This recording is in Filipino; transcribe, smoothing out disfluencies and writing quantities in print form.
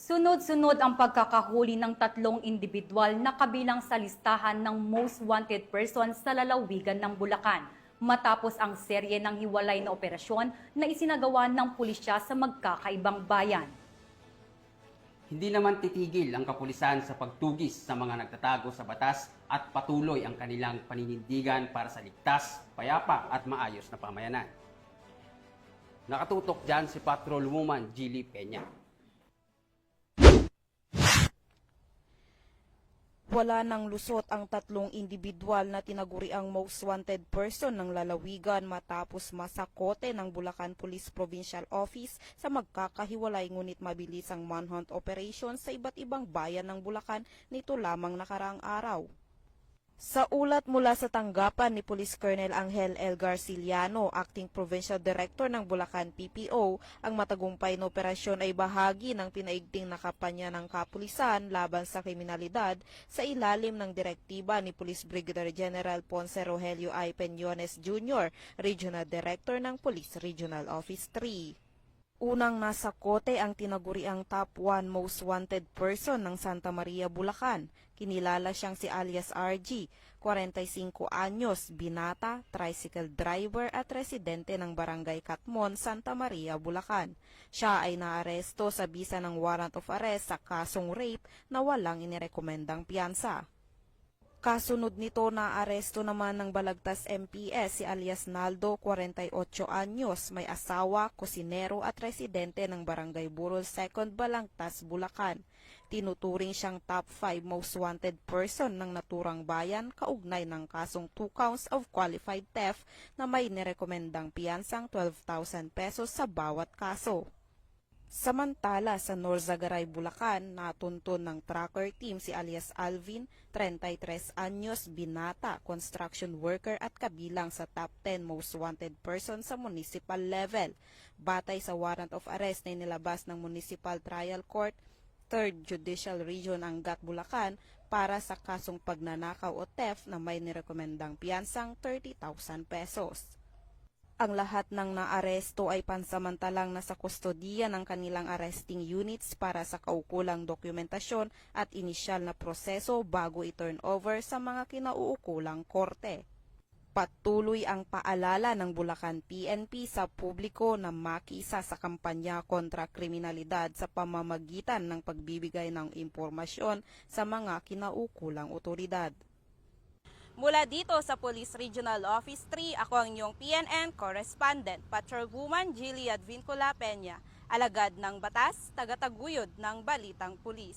Sunod-sunod ang pagkakahuli ng tatlong individual na kabilang sa listahan ng most wanted persons sa lalawigan ng Bulacan matapos ang serye ng hiwalay na operasyon na isinagawa ng pulisya sa magkakaibang bayan. Hindi naman titigil ang kapulisan sa pagtugis sa mga nagtatago sa batas at patuloy ang kanilang paninindigan para sa ligtas, payapa at maayos na pamayanan. Nakatutok dyan si Patrolwoman Gilly Peña. Wala nang lusot ang tatlong individual na tinaguriang most wanted person ng lalawigan matapos masakote ng Bulacan Police Provincial Office sa magkakahiwalay ngunit mabilis ang manhunt operation sa iba't ibang bayan ng Bulacan nito lamang nakaraang araw. Sa ulat mula sa tanggapan ni Police Colonel Angel L. Garciliano, Acting Provincial Director ng Bulacan PPO, ang matagumpay na operasyon ay bahagi ng pinaigting na kampanya ng kapulisan laban sa kriminalidad sa ilalim ng direktiba ni Police Brigadier General Ponce Rogelio I. Peñones Jr., Regional Director ng Police Regional Office 3. Unang nasakote ang tinaguriang top 1 most wanted person ng Santa Maria, Bulacan. Kinilala siyang si alias RG, 45 anyos, binata, tricycle driver at residente ng Barangay Katmon, Santa Maria, Bulacan. Siya ay naaresto sa bisa ng warrant of arrest sa kasong rape na walang inirekomendang piyansa. Kasunod nito na aresto naman ng Balagtas MPS si alias Naldo, 48 anyos, may asawa, kusinero at residente ng Barangay Burol 2nd, Balagtas, Bulacan. Tinuturing siyang top 5 most wanted person ng naturang bayan kaugnay ng kasong 2 counts of qualified theft na may nirekomendang piyansang 12,000 pesos sa bawat kaso. Samantala, sa Norzagaray, Bulacan, natuntun ng tracker team si alias Alvin, 33 anyos, binata, construction worker at kabilang sa top 10 most wanted person sa municipal level. Batay sa warrant of arrest na inilabas ng Municipal Trial Court, 3rd Judicial Region Angat, Bulacan para sa kasong pagnanakaw o theft na may nirekomendang piyansang 30,000 pesos. Ang lahat ng naaresto ay pansamantalang nasa kustodiya ng kanilang arresting units para sa kaukulang dokumentasyon at inisyal na proseso bago i-turn over sa mga kinauukulang korte. Patuloy ang paalala ng Bulacan PNP sa publiko na makisa sa kampanya kontra kriminalidad sa pamamagitan ng pagbibigay ng impormasyon sa mga kinaukulang otoridad. Mula dito sa Police Regional Office 3, ako ang inyong PNN Correspondent, Patrolwoman Gilly Advincula Peña, alagad ng batas, tagataguyod ng Balitang Pulis.